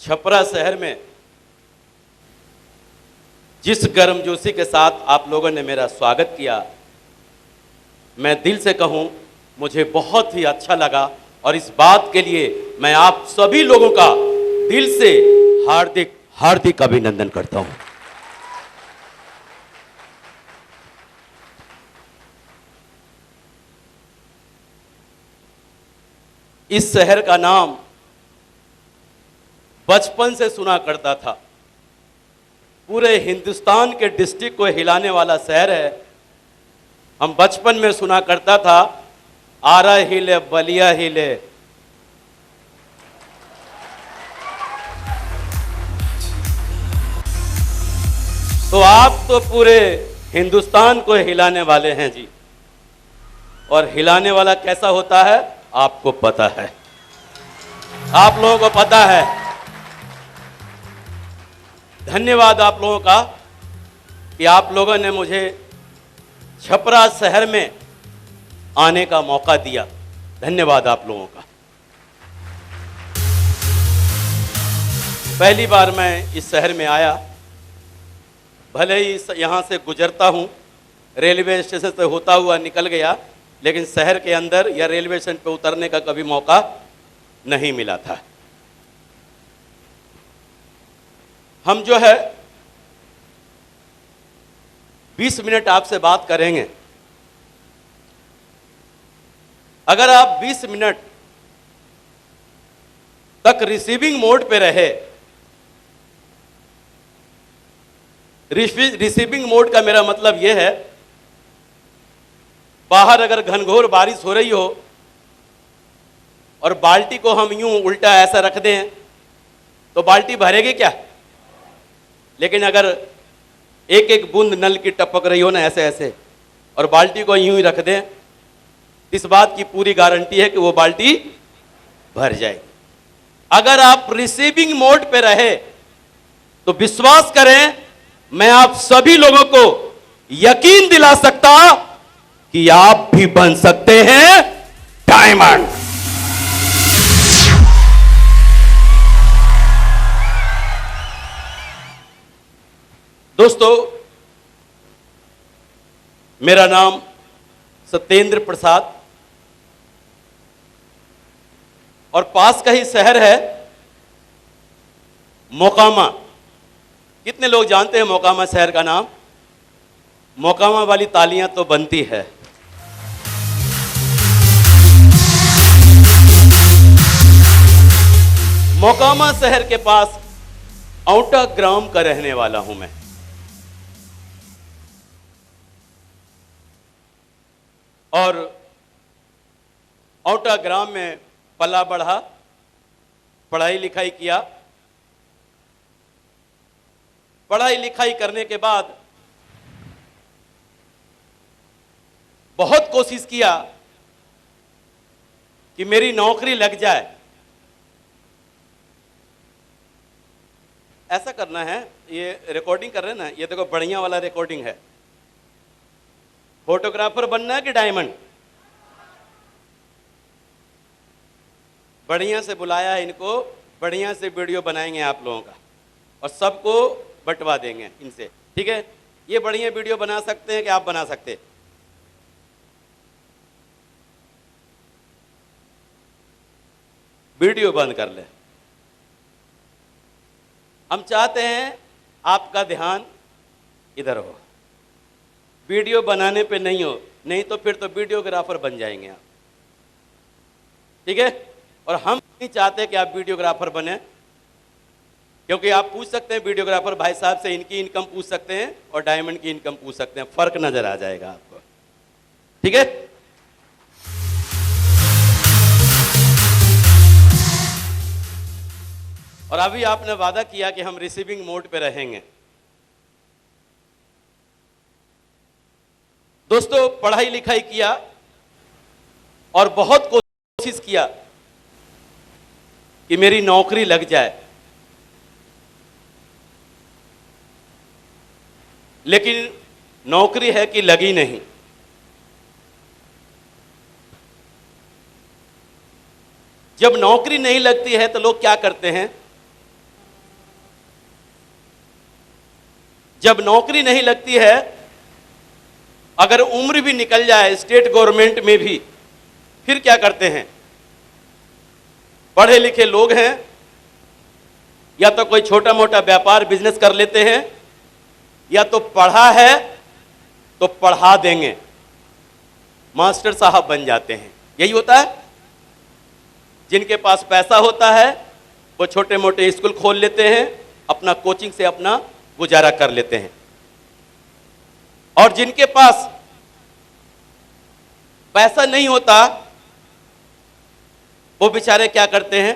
छपरा शहर में जिस गर्मजोशी के साथ आप लोगों ने मेरा स्वागत किया, मैं दिल से कहूं, मुझे बहुत ही अच्छा लगा और इस बात के लिए मैं आप सभी लोगों का दिल से हार्दिक हार्दिक अभिनंदन करता हूं। इस शहर का नाम बचपन से सुना करता था। पूरे हिंदुस्तान के डिस्ट्रिक्ट को हिलाने वाला शहर है। हम बचपन में सुना करता था, आरा हिले बलिया हिले, तो आप तो पूरे हिंदुस्तान को हिलाने वाले हैं जी। और हिलाने वाला कैसा होता है आपको पता है, आप लोगों को पता है। धन्यवाद आप लोगों का कि आप लोगों ने मुझे छपरा शहर में आने का मौका दिया। धन्यवाद आप लोगों का। पहली बार मैं इस शहर में आया, भले ही यहाँ से गुजरता हूँ, रेलवे स्टेशन से होता हुआ निकल गया, लेकिन शहर के अंदर या रेलवे स्टेशन पर उतरने का कभी मौका नहीं मिला था। हम जो है 20 मिनट आपसे बात करेंगे। अगर आप 20 मिनट तक रिसीविंग मोड पे रहे, रिसीविंग मोड का मेरा मतलब यह है, बाहर अगर घनघोर बारिश हो रही हो और बाल्टी को हम यूं उल्टा ऐसा रख दें तो बाल्टी भरेगी क्या? लेकिन अगर एक एक बूंद नल की टपक रही हो ना ऐसे ऐसे, और बाल्टी को यूं ही रख दें, इस बात की पूरी गारंटी है कि वो बाल्टी भर जाएगी। अगर आप रिसीविंग मोड पे रहे तो विश्वास करें, मैं आप सभी लोगों को यकीन दिला सकता कि आप भी बन सकते हैं डायमंड। दोस्तों, मेरा नाम सत्येंद्र प्रसाद और पास का ही शहर है मोकामा। कितने लोग जानते हैं मोकामा शहर का नाम? मोकामा वाली तालियां तो बनती है। मोकामा शहर के पास औटा ग्राम का रहने वाला हूं मैं। और औटा ग्राम में पला बढ़ा, पढ़ाई लिखाई किया। पढ़ाई लिखाई करने के बाद बहुत कोशिश किया कि मेरी नौकरी लग जाए। ऐसा करना है, ये रिकॉर्डिंग कर रहे हैं ना, ये देखो बढ़िया वाला रिकॉर्डिंग है। फोटोग्राफर बनना है कि डायमंड? बढ़िया से बुलाया है इनको, बढ़िया से वीडियो बनाएंगे आप लोगों का और सबको बंटवा देंगे इनसे, ठीक है? ये बढ़िया वीडियो बना सकते हैं कि आप बना सकते हैं? वीडियो बंद कर ले। हम चाहते हैं आपका ध्यान इधर हो, वीडियो बनाने पे नहीं हो, नहीं तो फिर तो वीडियोग्राफर बन जाएंगे आप, ठीक है? और हम नहीं चाहते कि आप वीडियोग्राफर बने, क्योंकि आप पूछ सकते हैं वीडियोग्राफर भाई साहब से, इनकी इनकम पूछ सकते हैं और डायमंड की इनकम पूछ सकते हैं, फर्क नजर आ जाएगा आपको, ठीक है? और अभी आपने वादा किया कि हम रिसीविंग मोड पे रहेंगे। दोस्तों, पढ़ाई लिखाई किया और बहुत कोशिश किया कि मेरी नौकरी लग जाए, लेकिन नौकरी है कि लगी नहीं। जब नौकरी नहीं लगती है तो लोग क्या करते हैं? जब नौकरी नहीं लगती है, अगर उम्र भी निकल जाए स्टेट गवर्नमेंट में भी, फिर क्या करते हैं? पढ़े लिखे लोग हैं, या तो कोई छोटा मोटा व्यापार बिजनेस कर लेते हैं, या तो पढ़ा है तो पढ़ा देंगे, मास्टर साहब बन जाते हैं। यही होता है। जिनके पास पैसा होता है वो छोटे मोटे स्कूल खोल लेते हैं, अपना कोचिंग से अपना गुजारा कर लेते हैं। और जिनके पास पैसा नहीं होता वो बेचारे क्या करते हैं?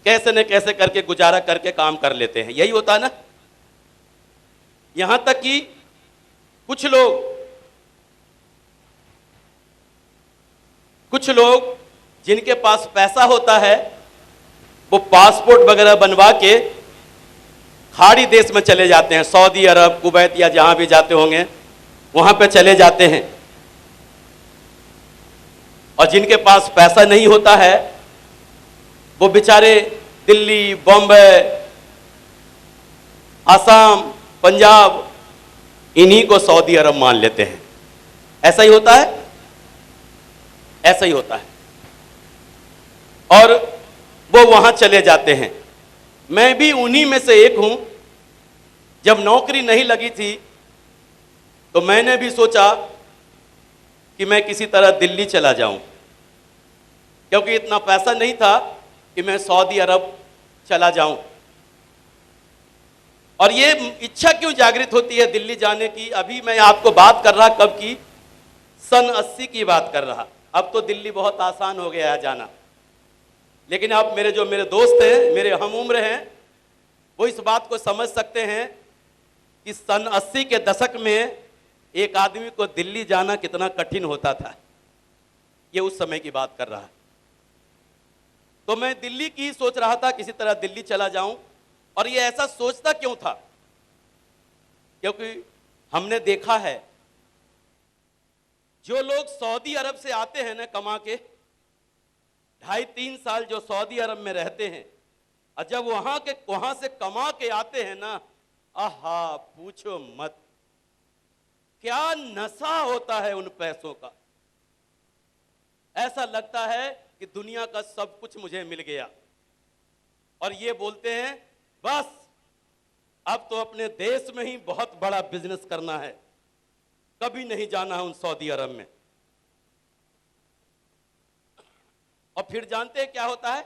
कैसे न कैसे करके गुजारा करके काम कर लेते हैं। यही होता है ना। यहां तक कि कुछ लोग जिनके पास पैसा होता है वो पासपोर्ट वगैरह बनवा के खाड़ी देश में चले जाते हैं, सऊदी अरब, कुवैत या जहां भी जाते होंगे वहां पे चले जाते हैं। और जिनके पास पैसा नहीं होता है वो बेचारे दिल्ली, बॉम्बे, असम, पंजाब, इन्हीं को सऊदी अरब मान लेते हैं। ऐसा ही होता है, ऐसा ही होता है। और वो वहां चले जाते हैं। मैं भी उन्हीं में से एक हूं। जब नौकरी नहीं लगी थी तो मैंने भी सोचा कि मैं किसी तरह दिल्ली चला जाऊं, क्योंकि इतना पैसा नहीं था कि मैं सऊदी अरब चला जाऊं। और ये इच्छा क्यों जागृत होती है दिल्ली जाने की? अभी मैं आपको बात कर रहा, कब की? सन 80 की बात कर रहा। अब तो दिल्ली बहुत आसान हो गया है जाना। लेकिन आप मेरे दोस्त हैं, मेरे हम उम्र हैं, वो इस बात को समझ सकते हैं कि सन 80 के दशक में एक आदमी को दिल्ली जाना कितना कठिन होता था। ये उस समय की बात कर रहा है। तो मैं दिल्ली की सोच रहा था, किसी तरह दिल्ली चला जाऊं। और ये ऐसा सोचता क्यों था? क्योंकि हमने देखा है जो लोग सऊदी अरब से आते हैं ना कमा के, 2.5-3 साल जो सऊदी अरब में रहते हैं, और जब वहां से कमा के आते हैं ना, आहा पूछो मत, क्या नशा होता है उन पैसों का। ऐसा लगता है कि दुनिया का सब कुछ मुझे मिल गया। और ये बोलते हैं बस अब तो अपने देश में ही बहुत बड़ा बिजनेस करना है, कभी नहीं जाना है उन सऊदी अरब में। और फिर जानते हैं क्या होता है?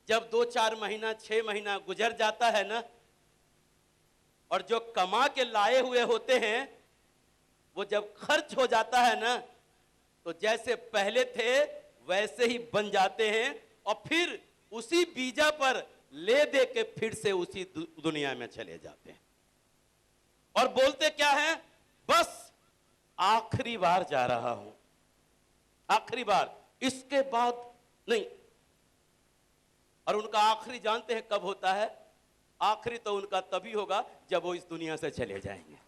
जब 2-4 महीना, 6 महीना गुजर जाता है ना, और जो कमा के लाए हुए होते हैं वो जब खर्च हो जाता है ना, तो जैसे पहले थे वैसे ही बन जाते हैं। और फिर उसी वीजा पर ले दे के फिर से उसी दुनिया में चले जाते हैं। और बोलते क्या है? बस आखिरी बार जा रहा हूं, आखिरी बार, इसके बाद नहीं। और उनका आखिरी जानते हैं कब होता है? आखिरी तो उनका तभी होगा जब वो इस दुनिया से चले जाएंगे।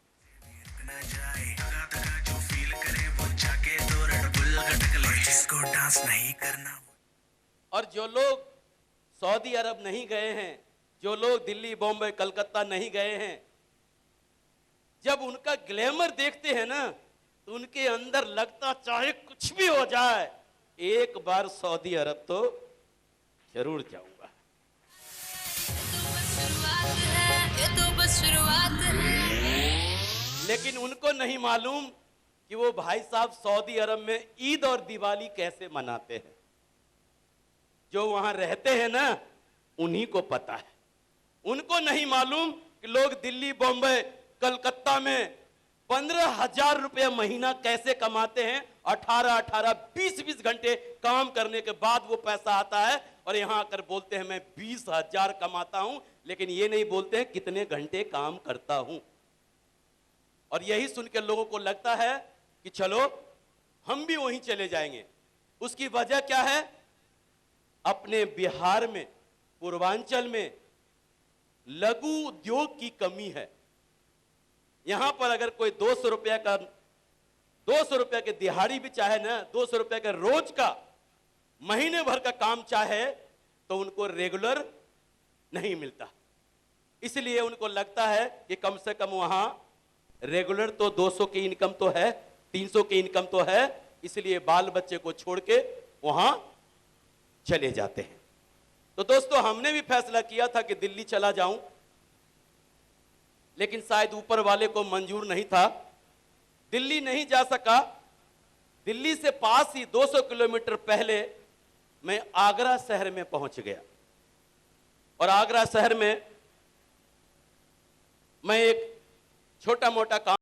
डांस नहीं करना। और जो लोग सऊदी अरब नहीं गए हैं, जो लोग दिल्ली, बॉम्बे, कलकत्ता नहीं गए हैं, जब उनका ग्लैमर देखते हैं ना तो उनके अंदर लगता चाहे कुछ भी हो जाए, एक बार सऊदी अरब तो जरूर जाऊंगा। लेकिन उनको नहीं मालूम कि वो भाई साहब सऊदी अरब में ईद और दिवाली कैसे मनाते हैं। जो वहां रहते हैं ना उन्हीं को पता है। उनको नहीं मालूम कि लोग दिल्ली, बॉम्बे, कलकत्ता में 15,000 रुपये महीना कैसे कमाते हैं। 18-18, 20-20 घंटे काम करने के बाद वो पैसा आता है और यहां आकर बोलते हैं मैं 20,000 कमाता हूं, लेकिन ये नहीं बोलते हैं कितने घंटे काम करता हूं। और यही सुन के लोगों को लगता है कि चलो हम भी वहीं चले जाएंगे। उसकी वजह क्या है? अपने बिहार में, पूर्वांचल में लघु उद्योग की कमी है। यहां पर अगर कोई 200 रुपया के दिहाड़ी भी चाहे ना, 200 रुपया का रोज का, महीने भर का काम चाहे, तो उनको रेगुलर नहीं मिलता। इसलिए उनको लगता है कि कम से कम वहां रेगुलर तो 200 की इनकम तो है, 300 की इनकम तो है, इसलिए बाल बच्चे को छोड़ के वहां चले जाते हैं। तो दोस्तों, हमने भी फैसला किया था कि दिल्ली चला जाऊं, लेकिन शायद ऊपर वाले को मंजूर नहीं था। दिल्ली नहीं जा सका। दिल्ली से पास ही 200 किलोमीटर पहले मैं आगरा शहर में पहुंच गया, और आगरा शहर में मैं एक छोटा मोटा काम